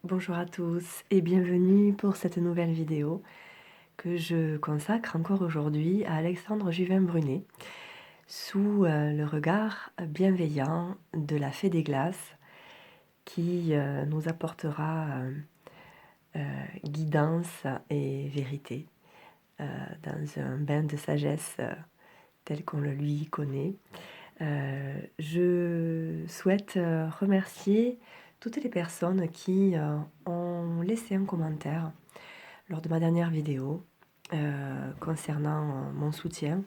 Bonjour à tous et bienvenue pour cette nouvelle vidéo que je consacre encore aujourd'hui à Alexandre Juvin-Brunet sous le regard bienveillant de la Fée des Glaces qui nous apportera guidance et vérité dans un bain de sagesse tel qu'on le lui connaît. Je souhaite remercier toutes les personnes qui ont laissé un commentaire lors de ma dernière vidéo concernant mon soutien,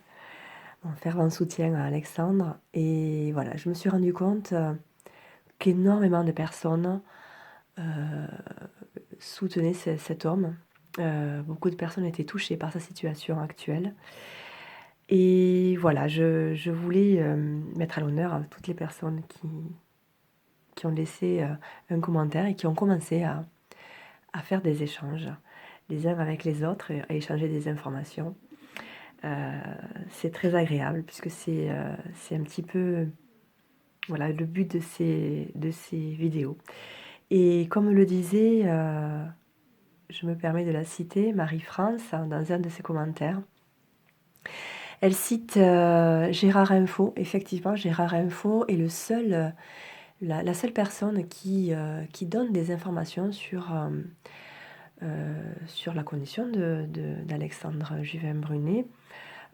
mon fervent soutien à Alexandre. Et voilà, je me suis rendu compte qu'énormément de personnes soutenaient cet homme. Beaucoup de personnes étaient touchées par sa situation actuelle. Et voilà, je voulais mettre à l'honneur toutes les personnes qui ont laissé un commentaire et qui ont commencé à faire des échanges les uns avec les autres et à échanger des informations. C'est très agréable puisque c'est un petit peu voilà, le but de ces vidéos. Et comme le disait, je me permets de la citer, Marie-France, dans un de ses commentaires, elle cite Gérard Info. Effectivement, Gérard Info est la seule personne qui donne des informations sur la condition d'Alexandre Juvin-Brunet.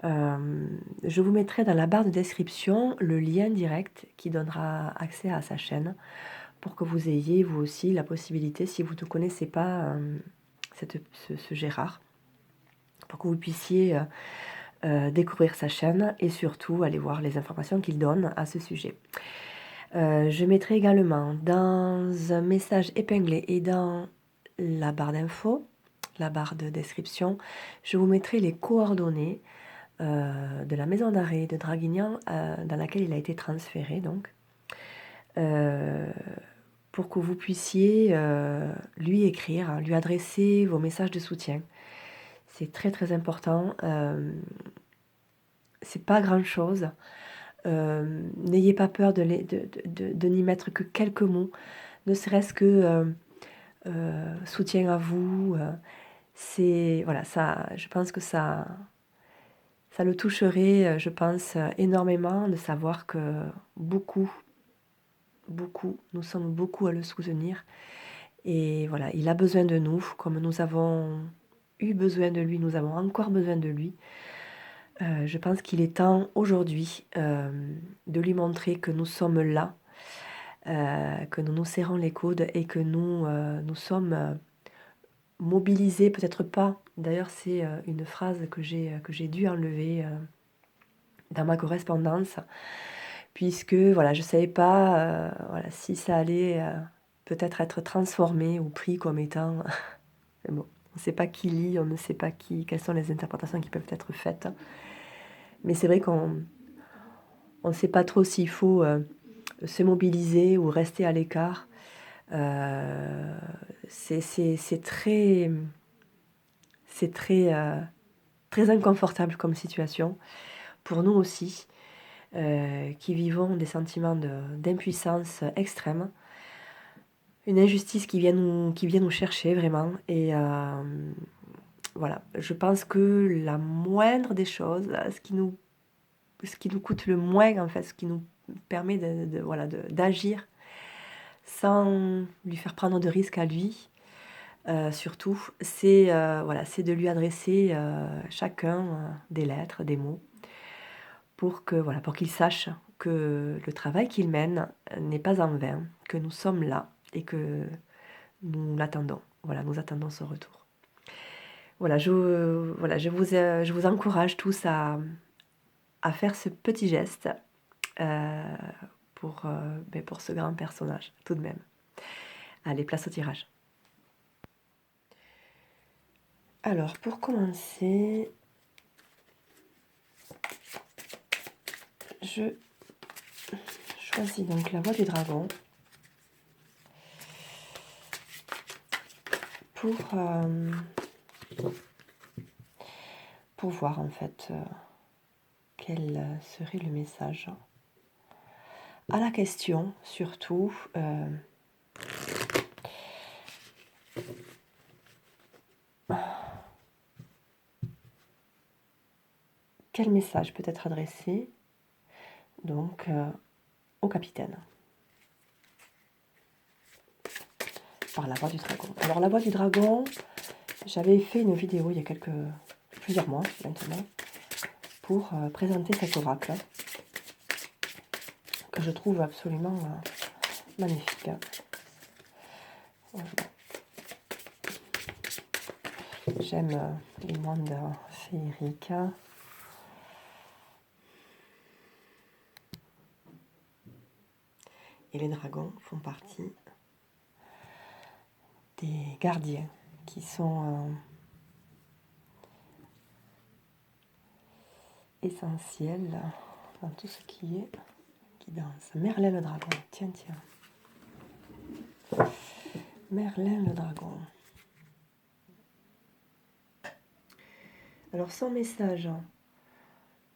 Je vous mettrai dans la barre de description le lien direct qui donnera accès à sa chaîne pour que vous ayez vous aussi la possibilité, si vous ne connaissez pas ce Gérard, pour que vous puissiez découvrir sa chaîne et surtout aller voir les informations qu'il donne à ce sujet. Je mettrai également dans un message épinglé et dans la barre d'infos, la barre de description, je vous mettrai les coordonnées de la maison d'arrêt de Draguignan dans laquelle il a été transféré, donc, pour que vous puissiez lui écrire, lui adresser vos messages de soutien. C'est très très important. C'est pas grand chose. N'ayez pas peur de n'y mettre que quelques mots, ne serait-ce que soutien à vous. C'est voilà, ça. Je pense que ça le toucherait, je pense, énormément de savoir que beaucoup, nous sommes beaucoup à le soutenir. Et voilà, il a besoin de nous, comme nous avons eu besoin de lui, nous avons encore besoin de lui. Je pense qu'il est temps aujourd'hui de lui montrer que nous sommes là, que nous nous serrons les coudes et que nous sommes mobilisés, peut-être pas. D'ailleurs, c'est une phrase que j'ai dû enlever dans ma correspondance, puisque voilà, je ne savais pas voilà, si ça allait peut-être être transformé ou pris comme étant... bon, on ne sait pas qui lit, on ne sait pas quelles sont les interprétations qui peuvent être faites. Mais c'est vrai qu'on ne sait pas trop s'il faut se mobiliser ou rester à l'écart. C'est très, très inconfortable comme situation, pour nous aussi, qui vivons des sentiments d'impuissance extrême, une injustice qui vient nous chercher vraiment. Et voilà, je pense que la moindre des choses, ce qui nous coûte le moins, en fait, ce qui nous permet d'agir sans lui faire prendre de risques à lui, surtout, c'est de lui adresser chacun des lettres, des mots, pour qu'il sache que le travail qu'il mène n'est pas en vain, que nous sommes là et que nous l'attendons. Voilà, nous attendons son retour. Voilà, je vous encourage tous à faire ce petit geste pour ce grand personnage, tout de même. Allez, place au tirage. Alors, pour commencer, je choisis donc la voix du dragon pour voir en fait quel serait le message. À la question, surtout, quel message peut être adressé donc au capitaine par la voix du dragon. Alors la voix du dragon, j'avais fait une vidéo il y a plusieurs mois maintenant pour présenter cet oracle que je trouve absolument magnifique. J'aime les mondes féeriques. Et les dragons font partie des gardiens qui sont essentiels dans tout ce qui est guidance. Merlin le dragon, tiens. Merlin le dragon. Alors son message,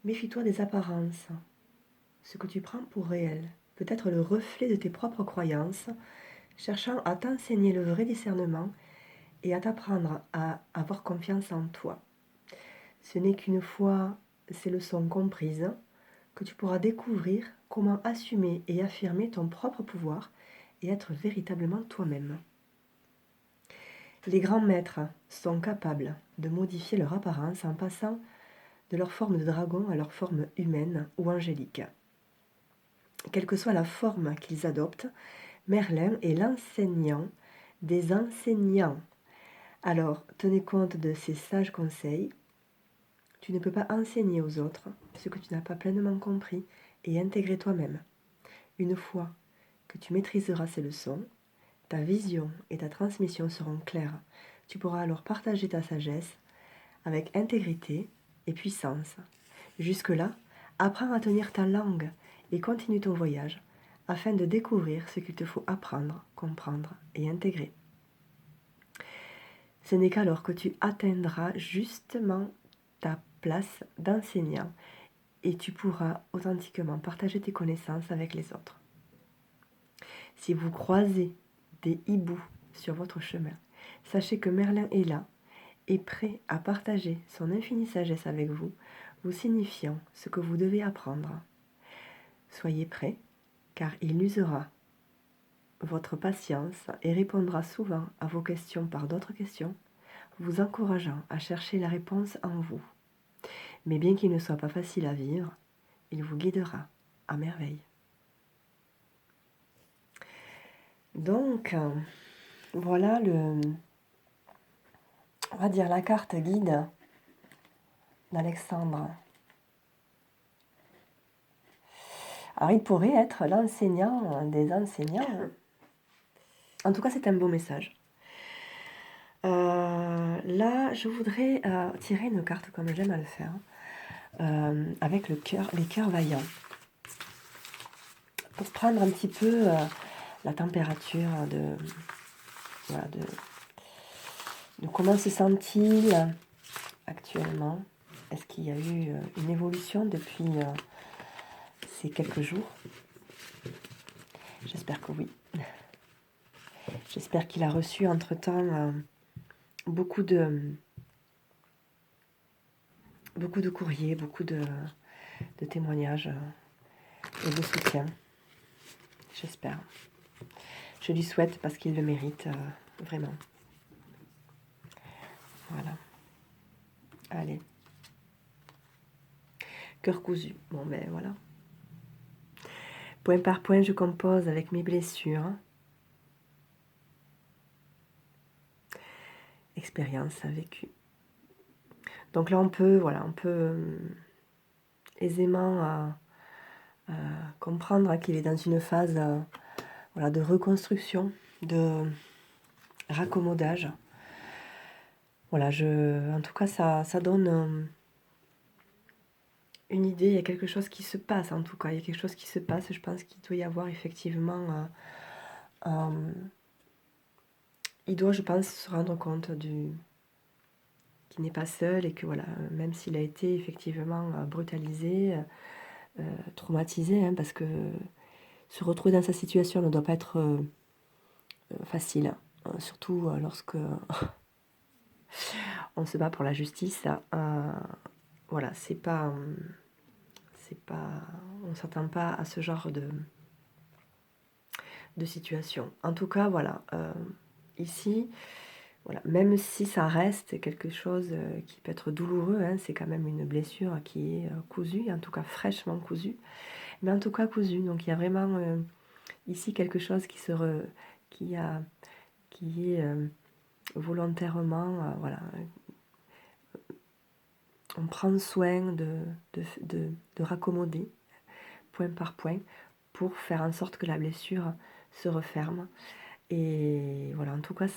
méfie-toi des apparences. Ce que tu prends pour réel peut être le reflet de tes propres croyances, cherchant à t'enseigner le vrai discernement et à t'apprendre à avoir confiance en toi. Ce n'est qu'une fois ces leçons comprises que tu pourras découvrir comment assumer et affirmer ton propre pouvoir et être véritablement toi-même. Les grands maîtres sont capables de modifier leur apparence en passant de leur forme de dragon à leur forme humaine ou angélique. Quelle que soit la forme qu'ils adoptent, Merlin est l'enseignant des enseignants. Alors, tenez compte de ces sages conseils. Tu ne peux pas enseigner aux autres ce que tu n'as pas pleinement compris et intégré toi-même. Une fois que tu maîtriseras ces leçons, ta vision et ta transmission seront claires. Tu pourras alors partager ta sagesse avec intégrité et puissance. Jusque-là, apprends à tenir ta langue et continue ton voyage afin de découvrir ce qu'il te faut apprendre, comprendre et intégrer. Ce n'est qu'alors que tu atteindras justement ta place d'enseignant et tu pourras authentiquement partager tes connaissances avec les autres. Si vous croisez des hiboux sur votre chemin, sachez que Merlin est là et prêt à partager son infinie sagesse avec vous, vous signifiant ce que vous devez apprendre. Soyez prêts, car il usera votre patience et répondra souvent à vos questions par d'autres questions, vous encourageant à chercher la réponse en vous. Mais bien qu'il ne soit pas facile à vivre, il vous guidera à merveille. Donc, voilà on va dire la carte guide d'Alexandre. Alors, il pourrait être l'enseignant des enseignants. En tout cas, c'est un beau message. Là, je voudrais tirer une carte comme j'aime à le faire, avec les cœurs vaillants. Pour prendre un petit peu la température de comment se sent-il actuellement. Est-ce qu'il y a eu une évolution depuis ces quelques jours? J'espère que oui. J'espère qu'il a reçu entre-temps beaucoup de courriers, beaucoup de témoignages et de soutien. J'espère. Je lui souhaite parce qu'il le mérite vraiment. Voilà. Allez. Cœur cousu. Bon ben voilà. Point par point, je compose avec mes blessures. Expérience vécue. Donc là, on peut aisément comprendre qu'il est dans une phase de reconstruction, de raccommodage. Voilà, en tout cas, ça donne une idée. Il y a quelque chose qui se passe, en tout cas. Il y a quelque chose qui se passe. Je pense qu'il doit y avoir effectivement... il doit, je pense, se rendre compte qu'il n'est pas seul et que, voilà, même s'il a été effectivement brutalisé, traumatisé, hein, parce que se retrouver dans sa situation ne doit pas être facile, hein, surtout lorsque on se bat pour la justice. voilà, on ne s'attend pas à ce genre de situation. En tout cas, voilà, ici, voilà, même si ça reste quelque chose qui peut être douloureux, hein, c'est quand même une blessure qui est cousue, en tout cas fraîchement cousue, mais en tout cas cousue. Donc il y a vraiment ici quelque chose qui est volontairement, voilà, on prend soin de raccommoder point par point pour faire en sorte que la blessure se referme. Et voilà, en tout cas,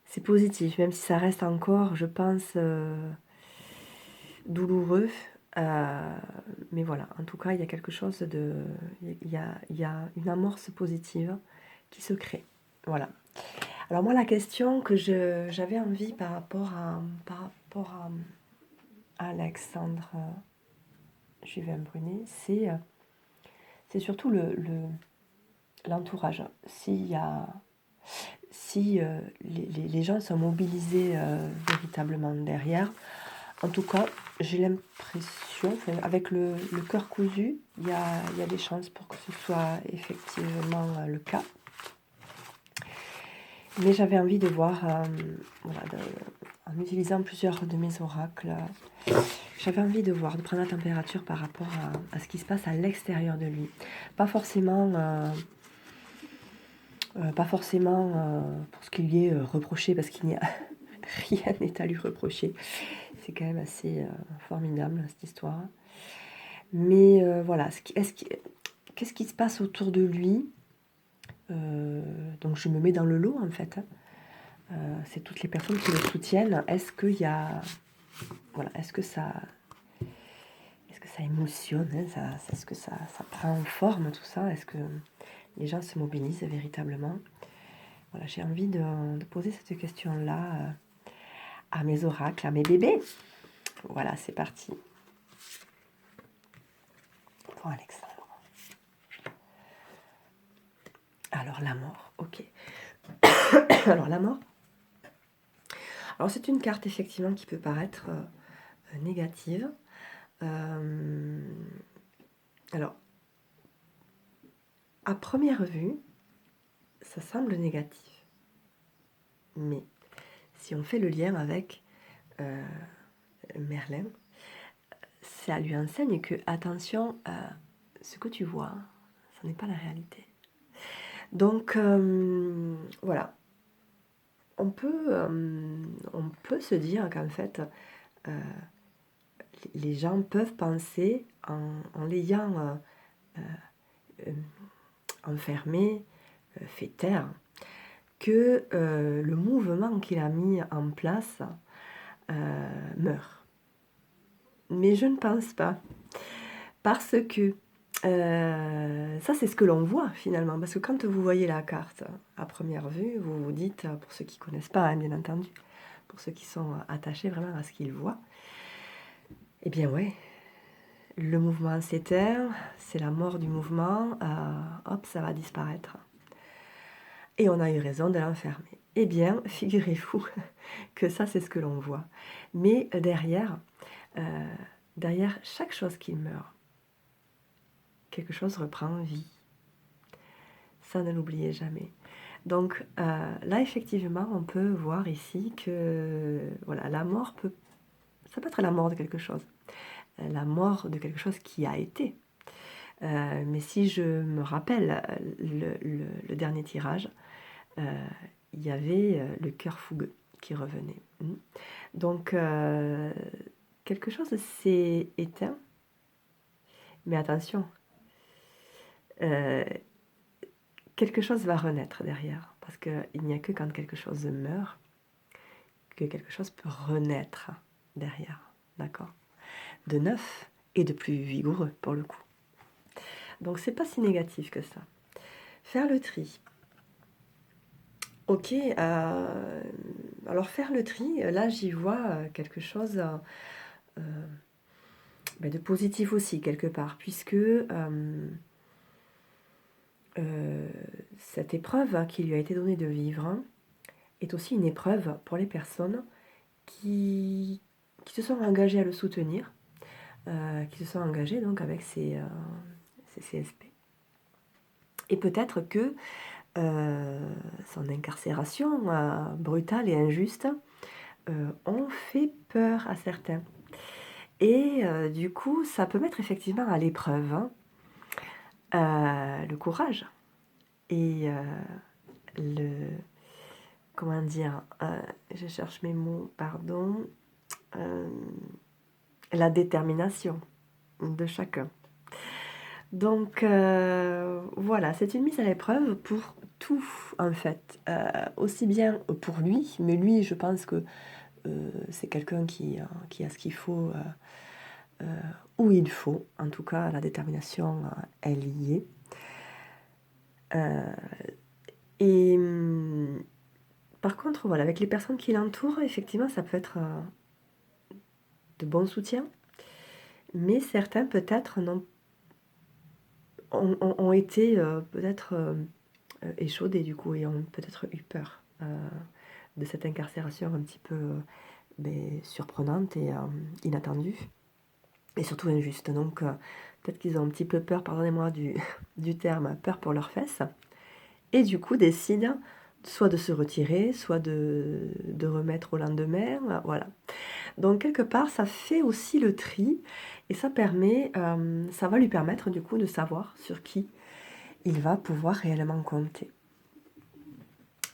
c'est positif, même si ça reste encore, je pense, douloureux. Mais voilà, en tout cas, il y a quelque chose il y a une amorce positive qui se crée. Voilà. Alors moi, la question que j'avais envie par rapport à Alexandre Juvin-Brunet, c'est surtout l'entourage. Si les gens sont mobilisés véritablement derrière, en tout cas, j'ai l'impression, avec le cœur cousu, il y a des chances pour que ce soit effectivement le cas. Mais j'avais envie de voir, voilà, en utilisant plusieurs de mes oracles, j'avais envie de voir, de prendre la température par rapport à ce qui se passe à l'extérieur de lui. Pas forcément pour ce qu'il lui est reproché, parce qu'il n'y a rien n'est à lui reprocher. C'est quand même assez formidable cette histoire. Mais voilà, qu'est-ce qui se passe autour de lui? Donc je me mets dans le lot en fait. C'est toutes les personnes qui le soutiennent. Est-ce qu'il y a, voilà, est-ce que ça émotionne, hein, est-ce que ça prend forme tout ça? Est-ce que les gens se mobilisent véritablement? Voilà, j'ai envie de poser cette question-là à mes oracles, à mes bébés. Voilà, c'est parti. Pour Alexandre. Alors la mort, ok. Alors la mort. Alors c'est une carte effectivement qui peut paraître négative. Alors, à première vue, ça semble négatif. Mais si on fait le lien avec Merlin, ça lui enseigne que, attention, ce que tu vois, ce n'est pas la réalité. Donc, voilà. On peut se dire qu'en fait, les gens peuvent penser, en l'ayant enfermé, fait taire, que le mouvement qu'il a mis en place meurt. Mais je ne pense pas. Parce que ça, c'est ce que l'on voit finalement. Parce que quand vous voyez la carte à première vue, vous vous dites, pour ceux qui ne connaissent pas, hein, bien entendu, pour ceux qui sont attachés vraiment à ce qu'ils voient, eh bien ouais, le mouvement s'éteint, c'est la mort du mouvement, hop, ça va disparaître. Et on a eu raison de l'enfermer. Eh bien, figurez-vous que ça, c'est ce que l'on voit. Mais derrière chaque chose qui meurt, quelque chose reprend vie. Ça, ne l'oubliez jamais. Donc là, effectivement, on peut voir ici que voilà, la mort ça peut être la mort de quelque chose. La mort de quelque chose qui a été. Mais si je me rappelle le dernier tirage, il y avait le cœur fougueux qui revenait. Donc, quelque chose s'est éteint. Mais attention, quelque chose va renaître derrière. Parce qu'il n'y a que quand quelque chose meurt que quelque chose peut renaître derrière. D'accord? De neuf et de plus vigoureux pour le coup. Donc c'est pas si négatif que ça. Faire le tri. Ok, alors faire le tri, là j'y vois quelque chose de positif aussi quelque part, puisque cette épreuve qui lui a été donnée de vivre est aussi une épreuve pour les personnes qui se sont engagés à le soutenir, qui se sont engagés donc avec ces CSP. Et peut-être que son incarcération brutale et injuste ont fait peur à certains. Et du coup, ça peut mettre effectivement à l'épreuve le courage et le... Comment dire, je cherche mes mots, pardon, la détermination de chacun. Donc voilà, c'est une mise à l'épreuve pour tout en fait, aussi bien pour lui, mais lui je pense que c'est quelqu'un qui a ce qu'il faut, où il faut, en tout cas la détermination elle y est. Et par contre voilà, avec les personnes qui l'entourent, effectivement ça peut être de bons soutiens, mais certains peut-être ont été peut-être échaudés du coup et ont peut-être eu peur de cette incarcération un petit peu surprenante et inattendue et surtout injuste. Donc peut-être qu'ils ont un petit peu peur, pardonnez-moi du terme, peur pour leurs fesses, et du coup décident soit de se retirer, soit de remettre au lendemain, voilà. Donc quelque part, ça fait aussi le tri et ça permet, ça va lui permettre du coup de savoir sur qui il va pouvoir réellement compter.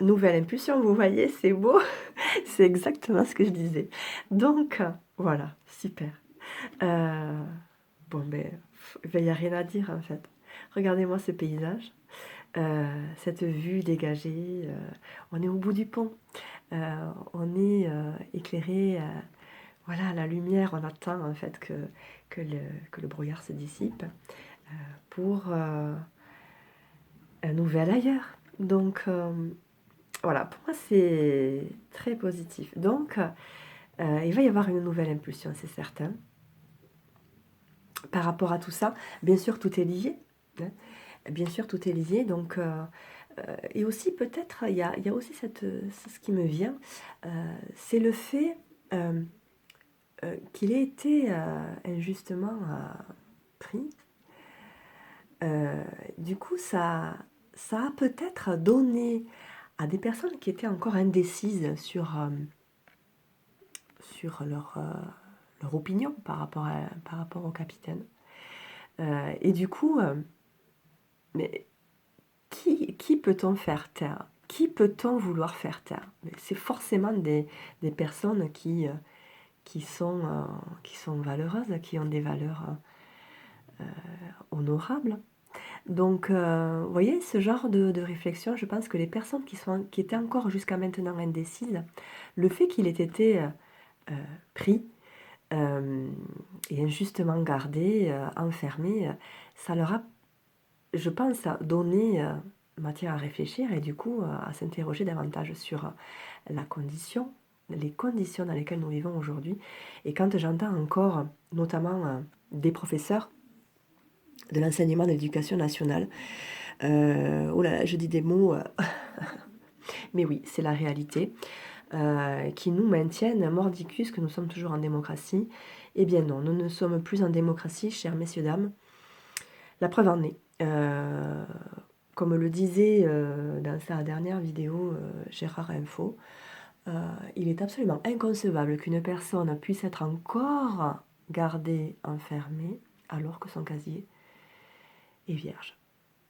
Nouvelle impulsion, vous voyez, c'est beau, c'est exactement ce que je disais. Donc voilà, super. Bon ben, il n'y a rien à dire en fait. Regardez-moi ce paysage, cette vue dégagée, on est au bout du pont, on est éclairé. Voilà, la lumière, on attend en fait que le brouillard se dissipe pour un nouvel ailleurs. Donc voilà, pour moi c'est très positif. Donc il va y avoir une nouvelle impulsion, c'est certain. Par rapport à tout ça, bien sûr tout est lié. Hein. Bien sûr tout est lié. Donc, et aussi peut-être, il y a aussi ce qui me vient, c'est le fait qu'il ait été injustement pris. Du coup, ça a peut-être donné à des personnes qui étaient encore indécises sur leur opinion par rapport au capitaine. Et du coup, mais qui peut-on faire taire? Qui peut-on vouloir faire taire? C'est forcément des personnes qui sont valeureuses, qui ont des valeurs honorables. Donc, vous voyez, ce genre de réflexion, je pense que les personnes qui étaient encore jusqu'à maintenant indécises, le fait qu'il ait été pris et injustement gardé, enfermé, ça leur a, je pense, donné matière à réfléchir et du coup à s'interroger davantage sur les conditions dans lesquelles nous vivons aujourd'hui. Et quand j'entends encore, notamment des professeurs de l'enseignement de l'éducation nationale, oh là là, je dis des mots, mais oui, c'est la réalité, qui nous maintiennent mordicus que nous sommes toujours en démocratie. Eh bien non, nous ne sommes plus en démocratie, chers messieurs, dames. La preuve en est. Comme le disait dans sa dernière vidéo Gérard Info, il est absolument inconcevable qu'une personne puisse être encore gardée, enfermée, alors que son casier est vierge.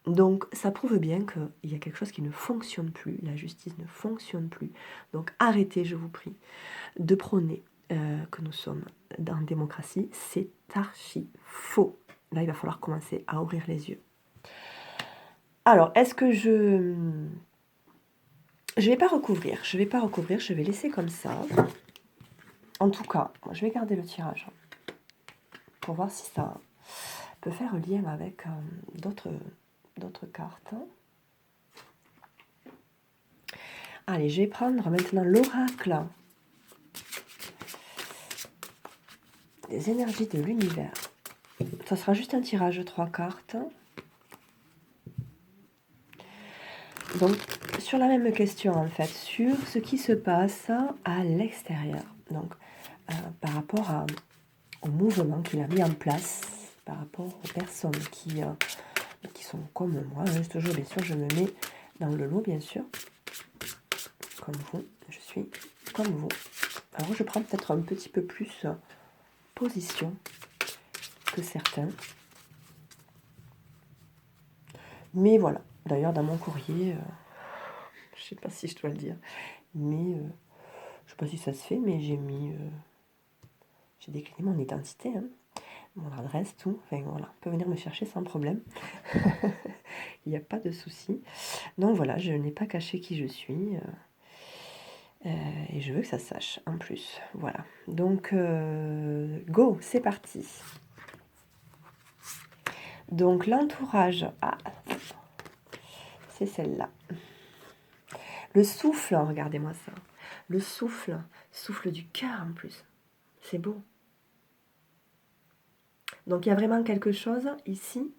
Donc ça prouve bien qu'il y a quelque chose qui ne fonctionne plus, la justice ne fonctionne plus. Donc arrêtez, je vous prie, de prôner que nous sommes dans la démocratie, c'est archi faux. Là, il va falloir commencer à ouvrir les yeux. Alors, est-ce que je vais pas recouvrir, je vais laisser comme ça. En tout cas, je vais garder le tirage pour voir si ça peut faire lien avec d'autres cartes. Allez, je vais prendre maintenant l'oracle des énergies de l'univers. Ça sera juste un tirage de 3 cartes. Donc, sur la même question, en fait, sur ce qui se passe à l'extérieur. Donc, par rapport au mouvement qu'il a mis en place, par rapport aux personnes qui sont comme moi, hein, toujours, bien sûr, je me mets dans le lot, bien sûr, comme vous, je suis comme vous. Alors, je prends peut-être un petit peu plus position que certains. Mais voilà, d'ailleurs, dans mon courrier, je ne sais pas si je dois le dire, mais je ne sais pas si ça se fait, mais j'ai décliné mon identité, hein, mon adresse, tout. Enfin voilà, on peut venir me chercher sans problème. Il n'y a pas de souci. Donc voilà, je n'ai pas caché qui je suis. Et je veux que ça se sache en plus. Voilà. Donc, go, c'est parti. Donc, l'entourage. Ah, c'est celle-là. Le souffle, regardez-moi ça. Le souffle, souffle du cœur en plus. C'est beau. Donc, il y a vraiment quelque chose ici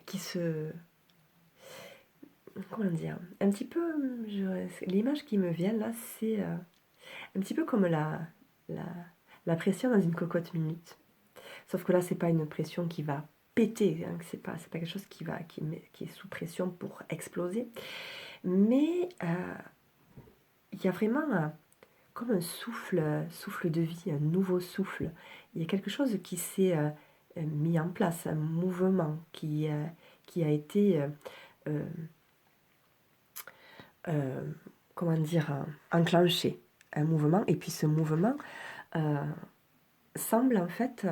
qui se... Comment dire? Un petit peu... L'image qui me vient là, c'est un petit peu comme la pression dans une cocotte minute. Sauf que là, c'est pas une pression qui va péter, hein, c'est pas quelque chose qui est sous pression pour exploser. Mais il y a vraiment comme un souffle de vie, un nouveau souffle. Il y a quelque chose qui s'est mis en place, un mouvement qui a été, comment dire, enclenché. Un mouvement, et puis ce mouvement semble en fait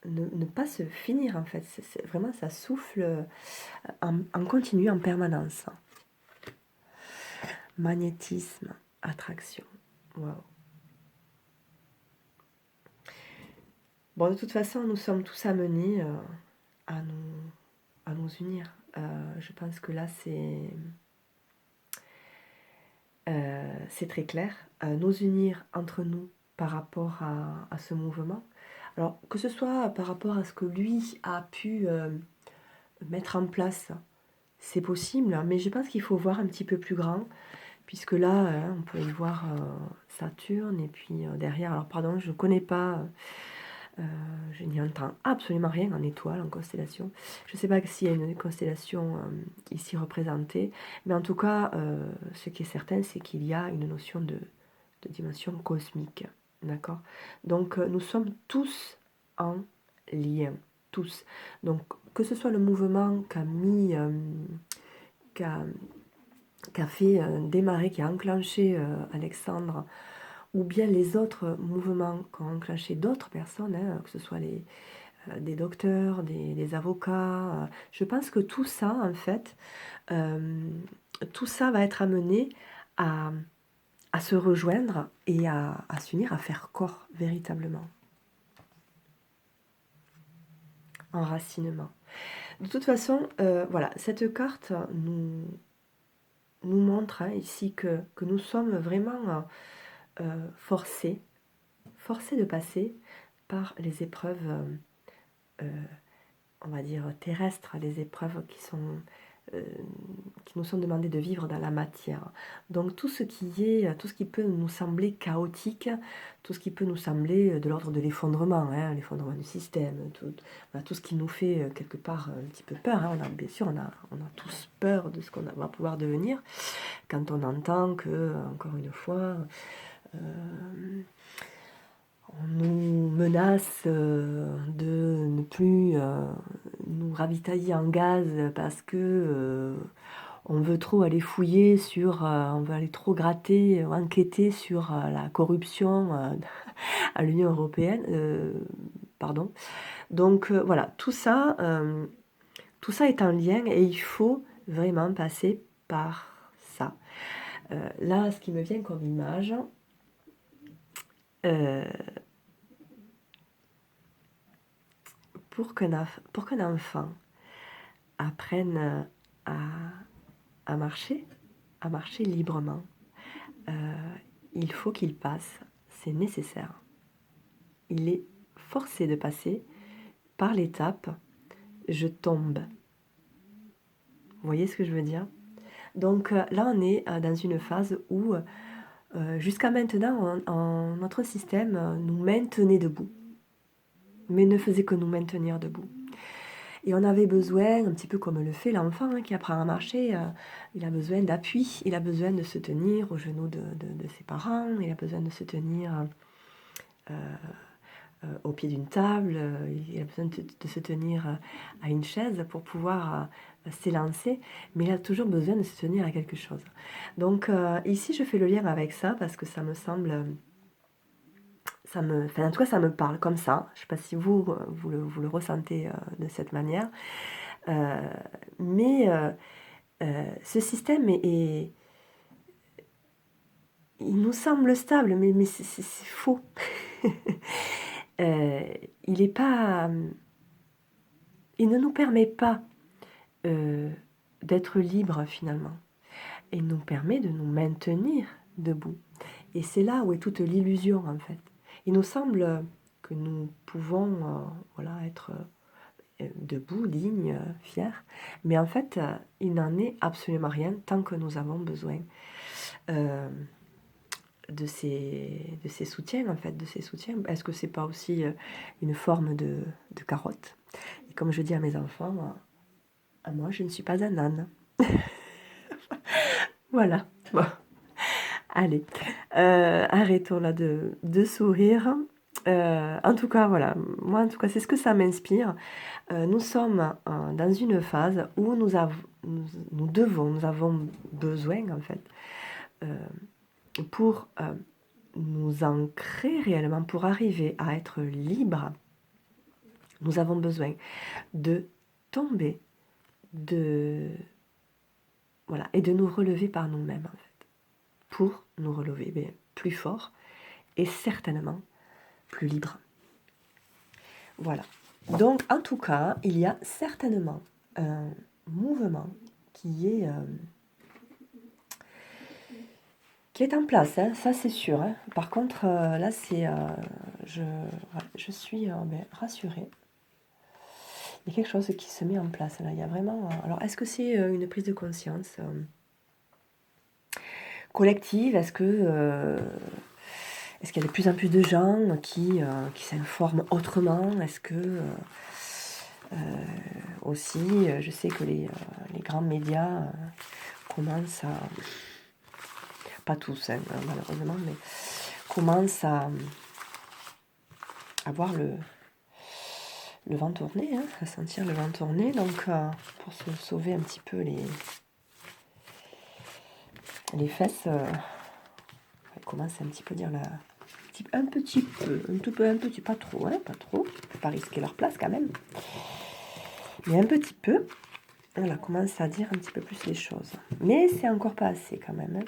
ne pas se finir en fait. Vraiment, ça souffle en continu, en permanence. Magnétisme, attraction. Waouh. Bon, de toute façon, nous sommes tous amenés à nous unir. Je pense que là, c'est très clair. Nous unir entre nous par rapport à ce mouvement. Alors, que ce soit par rapport à ce que lui a pu mettre en place, c'est possible, mais je pense qu'il faut voir un petit peu plus grand, puisque là, on peut y voir Saturne, et puis derrière, alors pardon, je ne connais pas, je n'y entends absolument rien en étoile, en constellation. Je ne sais pas s'il y a une constellation ici représentée, mais en tout cas, ce qui est certain, c'est qu'il y a une notion de dimension cosmique, d'accord? Donc, nous sommes tous en lien, tous. Donc, que ce soit le mouvement qu'a fait démarrer, qui a enclenché Alexandre, ou bien les autres mouvements qu'ont enclenché d'autres personnes, hein, que ce soit des docteurs, des avocats. Je pense que tout ça, en fait, tout ça va être amené à se rejoindre et à s'unir, à faire corps véritablement. Enracinement. De toute façon, voilà, cette carte nous montre ici que nous sommes vraiment forcés de passer par les épreuves, on va dire, terrestres, les épreuves qui nous sont demandées de vivre dans la matière. Donc tout ce qui peut nous sembler chaotique, tout ce qui peut nous sembler de l'ordre de l'effondrement, hein, l'effondrement du système, tout ce qui nous fait quelque part un petit peu peur. Hein. Bien sûr, on a tous peur de ce qu'on va pouvoir devenir quand on entend que, encore une fois, on nous menace de ne plus nous ravitailler en gaz parce que on veut trop aller fouiller on veut aller trop gratter, enquêter sur la corruption à l'Union européenne. Pardon. Donc voilà, tout ça est en lien et il faut vraiment passer par ça. Là, ce qui me vient comme image, pour qu'un enfant apprenne à marcher librement, il faut qu'il passe, c'est nécessaire. Il est forcé de passer par l'étape « je tombe ». Vous voyez ce que je veux dire? Donc là, on est dans une phase où Jusqu'à maintenant, notre système nous maintenait debout, mais ne faisait que nous maintenir debout. Et on avait besoin, un petit peu comme le fait l'enfant qui apprend à marcher, il a besoin d'appui, il a besoin de se tenir aux genoux de ses parents, il a besoin de se tenir au pied d'une table, il a besoin de se tenir à une chaise pour pouvoir s'élancer, mais il a toujours besoin de se tenir à quelque chose. Donc ici, je fais le lien avec ça parce que ça me semble... en tout cas, ça me parle comme ça. Je ne sais pas si vous le ressentez de cette manière. Mais ce système il nous semble stable, mais c'est faux. Il est pas... Il ne nous permet pas d'être libres finalement. Il nous permet de nous maintenir debout. Et c'est là où est toute l'illusion en fait. Il nous semble que nous pouvons être debout, dignes, fiers, mais en fait, il n'en est absolument rien tant que nous avons besoin de ces soutiens en fait, de ces soutiens. Est-ce que c'est pas aussi une forme de carotte? Et comme je dis à mes enfants, moi je ne suis pas un âne. Voilà. Bon. Allez, arrêtons là de sourire. En tout cas, voilà, moi en tout cas c'est ce que ça m'inspire. Nous sommes dans une phase où nous avons besoin en fait, pour nous ancrer réellement, pour arriver à être libre, nous avons besoin de tomber, et de nous relever par nous-mêmes en fait, pour nous relever plus fort et certainement plus libre. Voilà. Donc, en tout cas, il y a certainement un mouvement qui est en place, hein, ça c'est sûr. Hein. Par contre, là, je suis rassurée. Il y a quelque chose qui se met en place. Là. Il y a vraiment. Alors, est-ce que c'est une prise de conscience collective? Est-ce qu'il y a de plus en plus de gens qui s'informent autrement? Est-ce que aussi, je sais que les grands médias commencent à, pas tous hein, malheureusement, mais commencent à voir le vent tourner, hein, à sentir le vent tourner, donc pour se sauver un petit peu les fesses, elle commence un petit peu dire un petit peu, pas trop, hein, pas trop, faut pas risquer leur place quand même, mais un petit peu, voilà, commence à dire un petit peu plus les choses, mais c'est encore pas assez quand même, hein,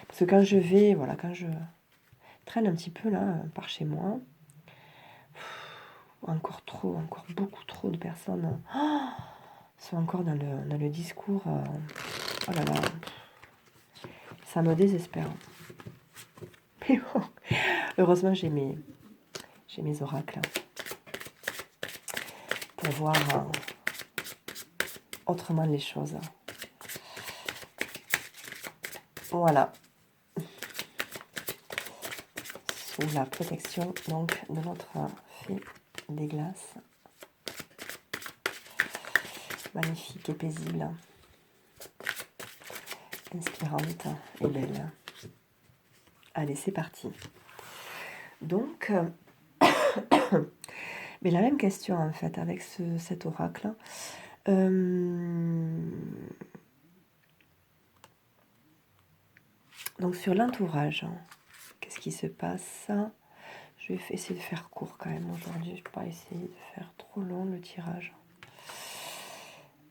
parce que quand je traîne un petit peu là par chez moi, encore beaucoup trop de personnes sont encore dans le discours. Oh là là, ça me désespère. Mais bon, heureusement j'ai mes oracles pour voir autrement les choses. Voilà. Sous la protection donc de notre fée des glaces. Magnifique et paisible. Inspirante et belle. Allez, c'est parti. Donc, mais la même question en fait avec cet oracle. Donc sur l'entourage, qu'est-ce qui se passe? Je vais essayer de faire court quand même aujourd'hui. Je ne vais pas essayer de faire trop long le tirage.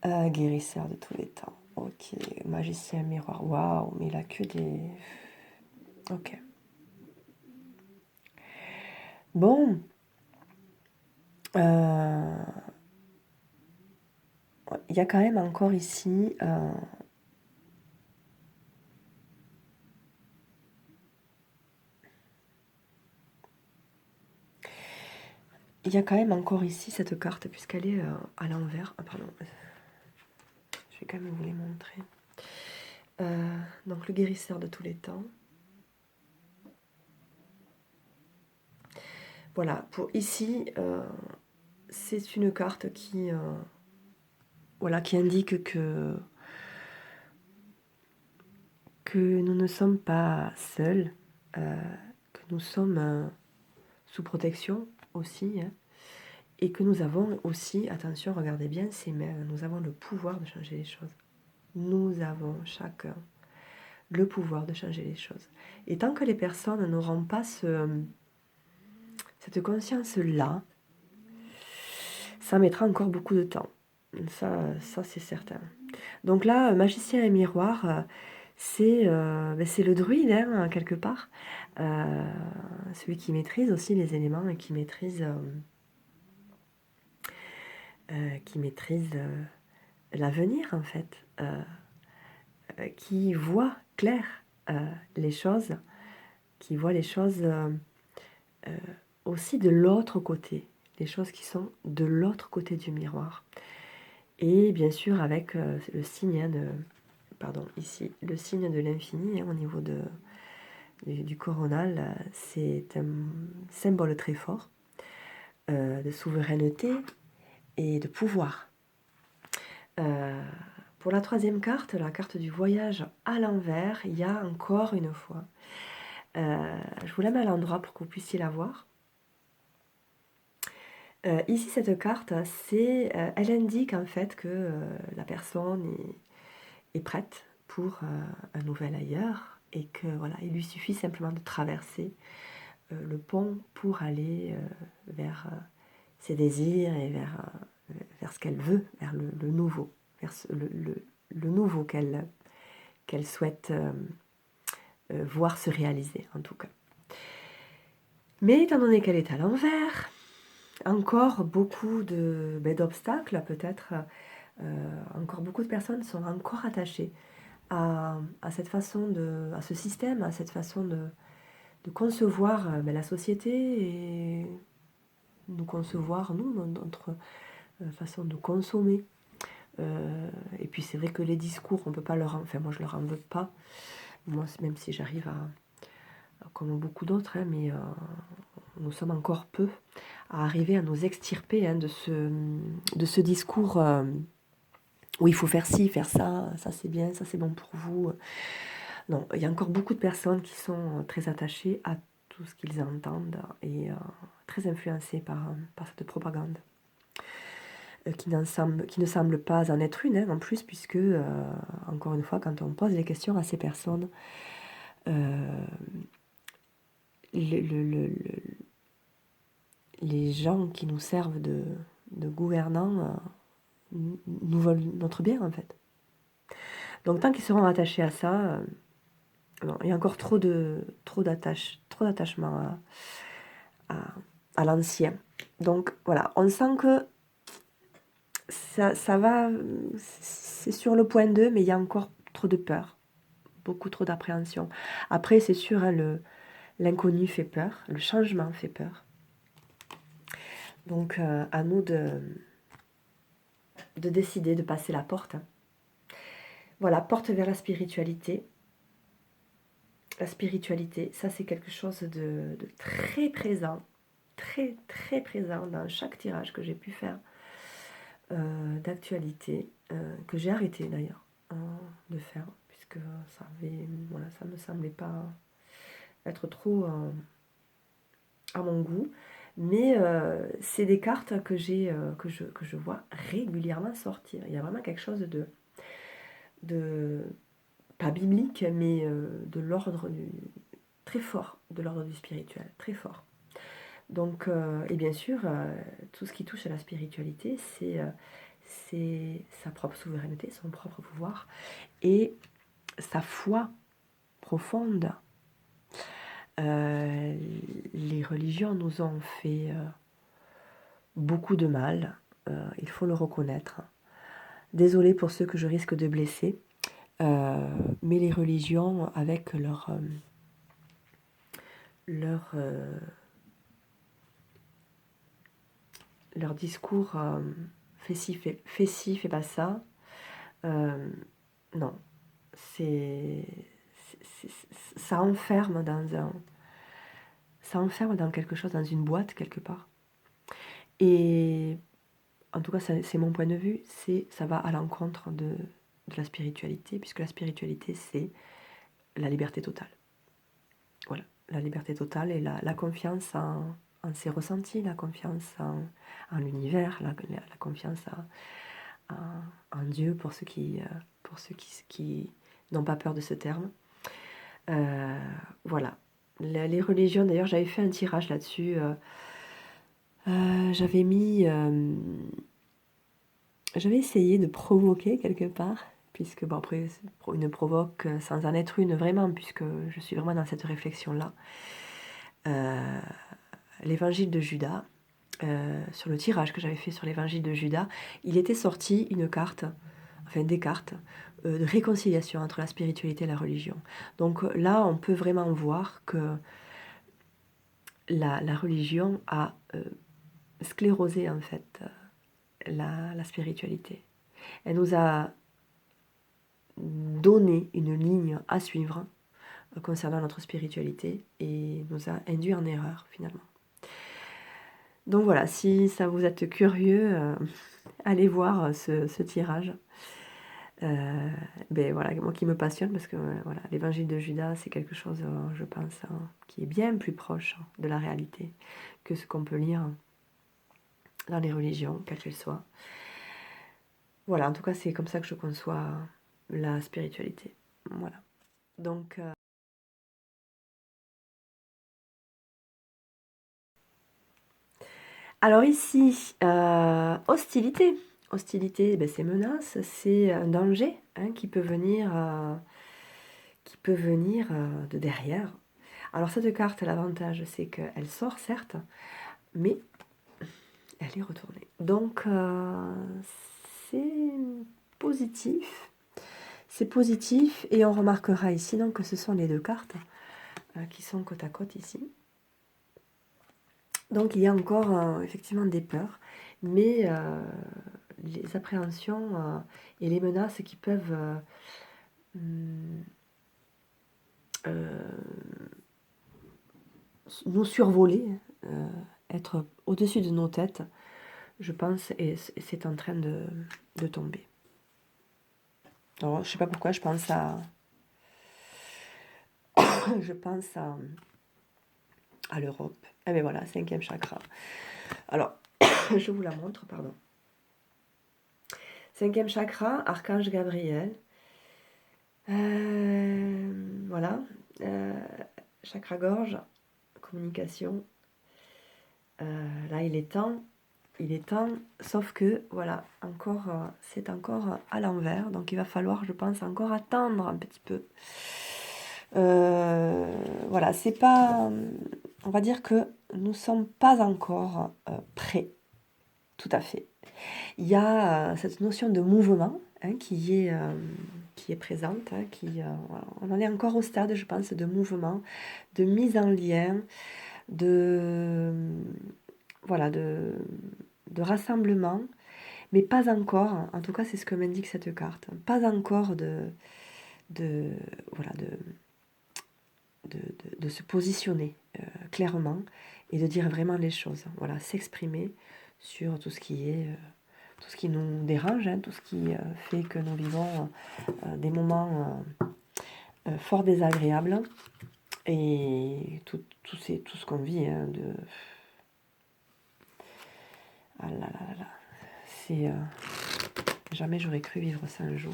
Guérisseur de tous les temps. Ok. Magicien miroir. Waouh, mais il a que des... Ok. Bon. Il y a quand même encore ici... il y a quand même encore ici cette carte, puisqu'elle est à l'envers. Ah, pardon. Je vais quand même vous les montrer. Donc le guérisseur de tous les temps. Voilà, pour ici, c'est une carte qui, voilà, qui indique que nous ne sommes pas seuls, que nous sommes sous protection aussi, hein, et que nous avons aussi, attention, regardez bien ces mains, nous avons le pouvoir de changer les choses. Nous avons chacun le pouvoir de changer les choses. Et tant que les personnes n'auront pas cette conscience-là, ça mettra encore beaucoup de temps. Ça c'est certain. Donc là, magicien et miroir, c'est le druide, hein, quelque part. Celui qui maîtrise aussi les éléments et qui maîtrise l'avenir, en fait. Qui voit clair les choses, qui voit les choses aussi de l'autre côté, les choses qui sont de l'autre côté du miroir. Et bien sûr avec le signe, hein, ici, le signe de l'infini, hein, au niveau du coronal, c'est un symbole très fort de souveraineté et de pouvoir. Pour la troisième carte, la carte du voyage à l'envers, il y a encore une fois, je vous la mets à l'endroit pour que vous puissiez la voir. Ici, cette carte, elle indique en fait que la personne est prête pour un nouvel ailleurs et que voilà, il lui suffit simplement de traverser le pont pour aller vers ses désirs et vers ce qu'elle veut, vers le nouveau, vers le nouveau qu'elle souhaite voir se réaliser en tout cas. Mais étant donné qu'elle est à l'envers, encore beaucoup d'obstacles peut-être, encore beaucoup de personnes sont encore attachées à cette façon à ce système, à cette façon de concevoir la société et nous concevoir, nous, notre façon de consommer. Et puis c'est vrai que les discours, on peut pas enfin moi je leur en veux pas, moi même si j'arrive comme beaucoup d'autres, hein, mais nous sommes encore peu à arriver à nous extirper, hein, de ce discours où il faut faire ci, faire ça, ça c'est bien, ça c'est bon pour vous. Non, il y a encore beaucoup de personnes qui sont très attachées à tout ce qu'ils entendent et très influencées par cette propagande. Qui ne semble pas en être une, hein, en plus, puisque, encore une fois, quand on pose les questions à ces personnes, les gens qui nous servent de gouvernants nous veulent notre bien, en fait. Donc, tant qu'ils seront attachés à ça, non, il y a encore trop d'attachement à l'ancien. Donc, voilà, on sent que ça va, c'est sur le point 2, mais il y a encore trop de peur, beaucoup trop d'appréhension. Après, c'est sûr, hein, l'inconnu fait peur, le changement fait peur. Donc, à nous de décider de passer la porte. Voilà, porte vers la spiritualité. La spiritualité, ça c'est quelque chose de très présent, très très présent dans chaque tirage que j'ai pu faire d'actualité, que j'ai arrêté d'ailleurs de faire, puisque ça me semblait pas être trop à mon goût. Mais c'est des cartes que je vois régulièrement sortir. Il y a vraiment quelque chose de pas biblique, mais de l'ordre très fort, de l'ordre du spirituel, très fort. Donc, et bien sûr, tout ce qui touche à la spiritualité, c'est sa propre souveraineté, son propre pouvoir et sa foi profonde. Les religions nous ont fait beaucoup de mal, il faut le reconnaître. Désolée pour ceux que je risque de blesser, mais les religions, avec leur discours fais ci, fais pas ça, non, ça enferme ça enferme dans quelque chose, dans une boîte quelque part. Et en tout cas, c'est mon point de vue, ça va à l'encontre de la spiritualité, puisque la spiritualité, c'est la liberté totale. Voilà, la liberté totale et la confiance en ses ressentis, la confiance en l'univers, la confiance en Dieu pour ceux qui n'ont pas peur de ce terme. Voilà. Les religions, d'ailleurs, j'avais fait un tirage là-dessus. J'avais essayé de provoquer quelque part, puisque, bon, après, une provoque sans en être une vraiment, puisque je suis vraiment dans cette réflexion-là. L'évangile de Judas, sur le tirage que j'avais fait sur l'évangile de Judas, il était sorti une carte, enfin des cartes, de réconciliation entre la spiritualité et la religion. Donc là, on peut vraiment voir que la religion a sclérosé en fait la spiritualité. Elle nous a donné une ligne à suivre concernant notre spiritualité et nous a induit en erreur finalement. Donc voilà, si ça vous êtes curieux, allez voir ce tirage. Ben voilà, moi qui me passionne parce que voilà, l'évangile de Judas, c'est quelque chose, je pense, qui est bien plus proche de la réalité que ce qu'on peut lire dans les religions, quelles qu'elles soient. Voilà, en tout cas, c'est comme ça que je conçois la spiritualité. Voilà. Donc, alors ici, hostilité. Hostilité, ben, c'est menace, c'est un danger hein, qui peut venir de derrière. Alors cette carte, l'avantage, c'est qu'elle sort, certes, mais elle est retournée. Donc, c'est positif. C'est positif, et on remarquera ici donc, que ce sont les deux cartes qui sont côte à côte ici. Donc, il y a encore effectivement des peurs, mais les appréhensions et les menaces qui peuvent nous survoler, être au-dessus de nos têtes, je pense, et c'est en train de tomber. Alors, je sais pas pourquoi, je pense à l'Europe. Ah ben voilà, 5e chakra. Alors, je vous la montre, pardon. 5e chakra, Archange Gabriel. Voilà. Chakra gorge, communication. Là, il est temps, sauf que, voilà, encore, c'est encore à l'envers. Donc, il va falloir, je pense, encore attendre un petit peu. Voilà, c'est pas... On va dire que nous ne sommes pas encore prêts, tout à fait. Il y a cette notion de mouvement hein, qui est présente, hein, on en est encore au stade, je pense, de mouvement, de mise en lien, voilà, de rassemblement, mais pas encore, en tout cas c'est ce que m'indique cette carte, pas encore voilà, de se positionner clairement et de dire vraiment les choses, voilà, s'exprimer sur tout ce qui nous dérange, hein, tout ce qui fait que nous vivons des moments fort désagréables et tout ce qu'on vit ah là là là là, c'est jamais j'aurais cru vivre ça un jour.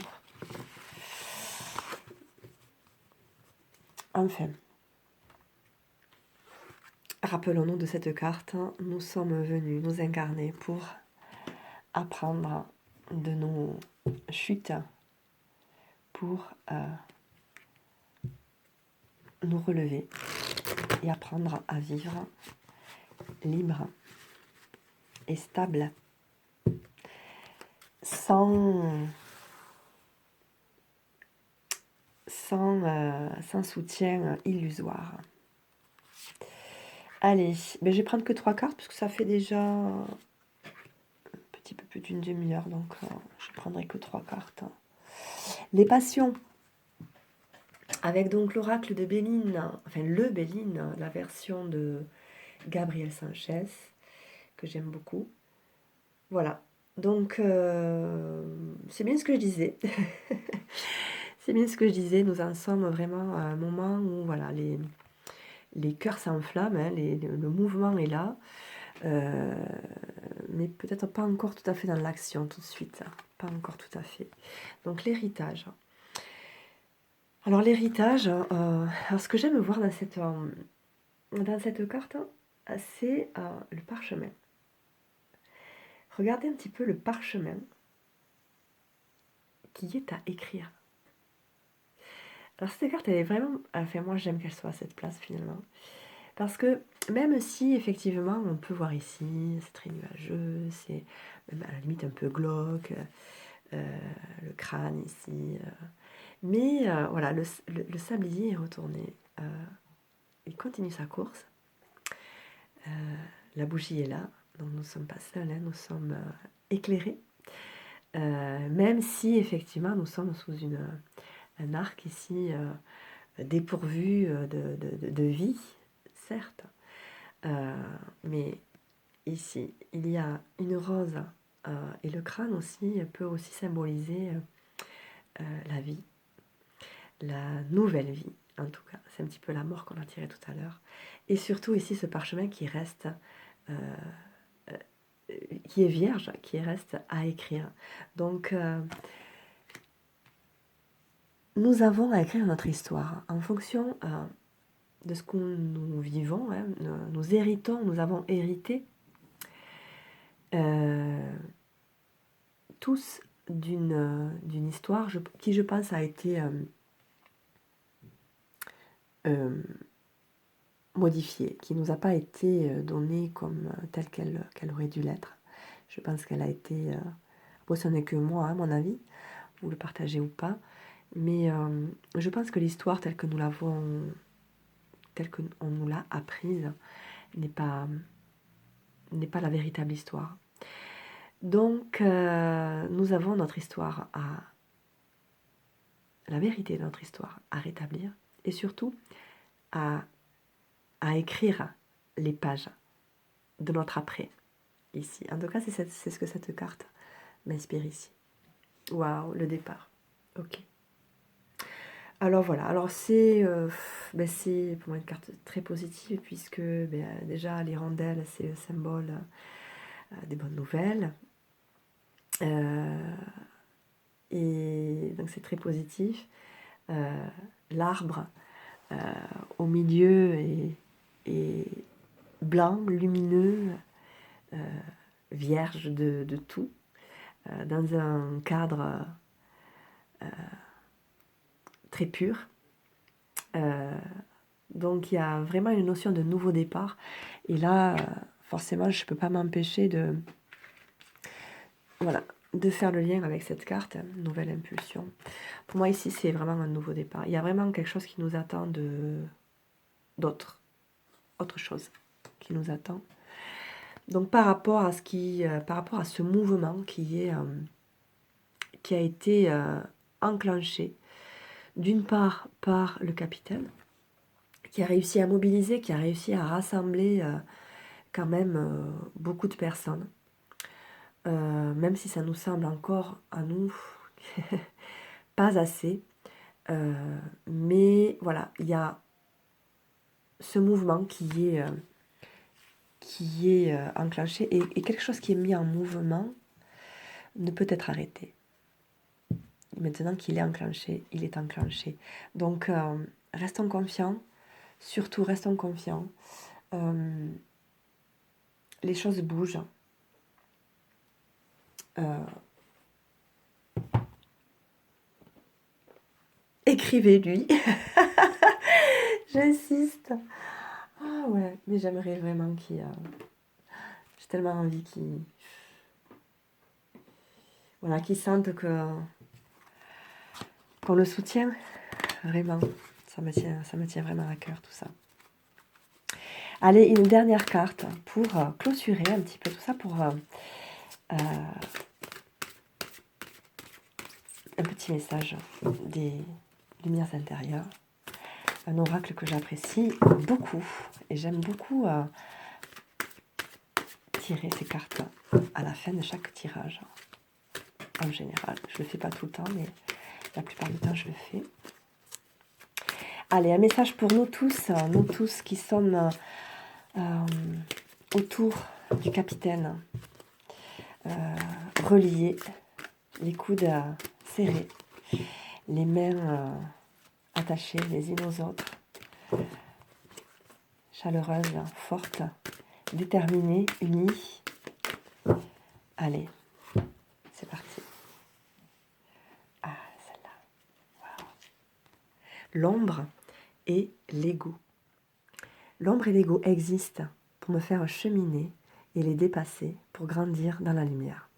Enfin, rappelons-nous de cette carte, nous sommes venus nous incarner pour apprendre de nos chutes, pour nous relever et apprendre à vivre libre et stable, sans soutien illusoire. Allez, ben je vais prendre que 3 cartes parce que ça fait déjà un petit peu plus d'une demi-heure, donc je prendrai que 3 cartes. Les passions. avec donc l'oracle de Béline, enfin le Béline, la version de Gabriel Sanchez, que j'aime beaucoup. Voilà, donc c'est bien ce que je disais. C'est bien ce que je disais, nous en sommes vraiment à un moment où voilà, les cœurs s'enflamment, hein, le mouvement est là, mais peut-être pas encore tout à fait dans l'action tout de suite, hein, pas encore tout à fait. Donc l'héritage. Alors l'héritage, alors ce que j'aime voir dans cette carte, c'est le parchemin. Regardez un petit peu le parchemin qui est à écrire. Alors cette carte, elle est vraiment... Enfin, moi, j'aime qu'elle soit à cette place, finalement. Parce que même si, effectivement, on peut voir ici, c'est très nuageux, c'est même à la limite un peu glauque, le crâne ici. Mais voilà, le sablier est retourné. Il continue sa course. La bougie est là, donc nous ne sommes pas seuls, hein, nous sommes éclairés. Même si, effectivement, nous sommes sous un arc ici dépourvu de vie, certes. Mais ici, il y a une rose et le crâne aussi peut aussi symboliser la vie, la nouvelle vie, en tout cas. C'est un petit peu la mort qu'on a tirée tout à l'heure. Et surtout ici, ce parchemin qui reste, qui est vierge, qui reste à écrire. Donc, nous avons à écrire notre histoire en fonction de ce que nous vivons, hein, nous héritons, nous avons hérité tous d'une histoire qui, je pense, a été modifiée, qui ne nous a pas été donnée comme telle qu'elle aurait dû l'être. Je pense qu'elle a été... bon, ce n'est que moi, à mon avis, vous le partagez ou pas, mais je pense que l'histoire telle que nous l'avons, telle qu'on nous l'a apprise, n'est pas la véritable histoire. Donc, nous avons notre histoire la vérité de notre histoire à rétablir et surtout à écrire les pages de notre après, ici. En tout cas, c'est ce que cette carte m'inspire ici. Waouh, le départ. Ok. Alors voilà, alors c'est pour moi une carte très positive puisque déjà l'hirondelle, c'est le symbole des bonnes nouvelles. Et donc c'est très positif. L'arbre au milieu est blanc, lumineux, vierge de tout, dans un cadre très pur. Donc il y a vraiment une notion de nouveau départ. Et là, forcément, je ne peux pas m'empêcher de faire le lien avec cette carte, nouvelle impulsion. Pour moi, ici, c'est vraiment un nouveau départ. Il y a vraiment quelque chose qui nous attend autre chose qui nous attend. Donc par rapport à ce mouvement qui a été enclenché d'une part par le capitaine, qui a réussi à mobiliser, qui a réussi à rassembler quand même beaucoup de personnes, même si ça nous semble encore à nous pas assez. Mais voilà, il y a ce mouvement qui est enclenché et quelque chose qui est mis en mouvement ne peut être arrêté. Maintenant qu'il est enclenché, il est enclenché. Donc, restons confiants. Surtout, restons confiants. Les choses bougent. Écrivez-lui. J'insiste. Ah ouais, mais j'aimerais vraiment qu'il... j'ai tellement envie qu'il... Voilà, qu'il sente qu'on le soutient. Vraiment, ça me tient vraiment à cœur tout ça. Allez, une dernière carte pour clôturer un petit peu tout ça, pour un petit message des lumières intérieures. un oracle que j'apprécie beaucoup. Et j'aime beaucoup tirer ces cartes à la fin de chaque tirage. En général, je ne le fais pas tout le temps, mais la plupart du temps, je le fais. Allez, un message pour nous tous qui sommes autour du capitaine, reliés, les coudes serrés, les mains attachées les unes aux autres, chaleureuses, fortes, déterminées, unies. Allez, c'est parti. Ah, celle-là. Wow. L'ombre et l'ego. L'ombre et l'ego existent pour me faire cheminer et les dépasser pour grandir dans la lumière.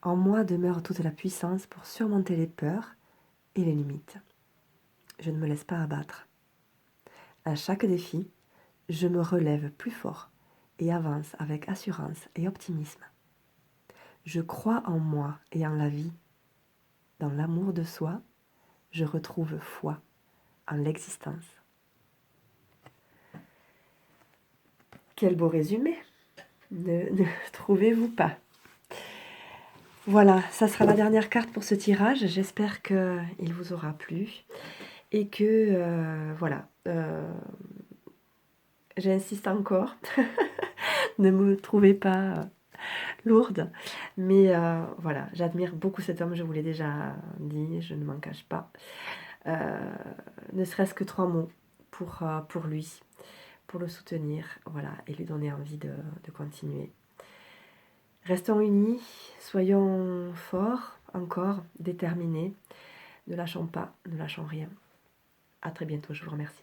En moi demeure toute la puissance pour surmonter les peurs et les limites. Je ne me laisse pas abattre. À chaque défi, je me relève plus fort et avance avec assurance et optimisme. Je crois en moi et en la vie. Dans l'amour de soi, je retrouve foi en l'existence. Quel beau résumé, ne trouvez-vous pas? Voilà, ça sera la dernière carte pour ce tirage. J'espère qu'il vous aura plu et que, voilà, j'insiste encore, ne me trouvez pas lourde, mais voilà, j'admire beaucoup cet homme, je vous l'ai déjà dit, je ne m'en cache pas. Ne serait-ce que 3 mots pour lui, pour le soutenir, voilà, et lui donner envie de continuer. Restons unis, soyons forts, encore, déterminés, ne lâchons pas, ne lâchons rien. À très bientôt, je vous remercie.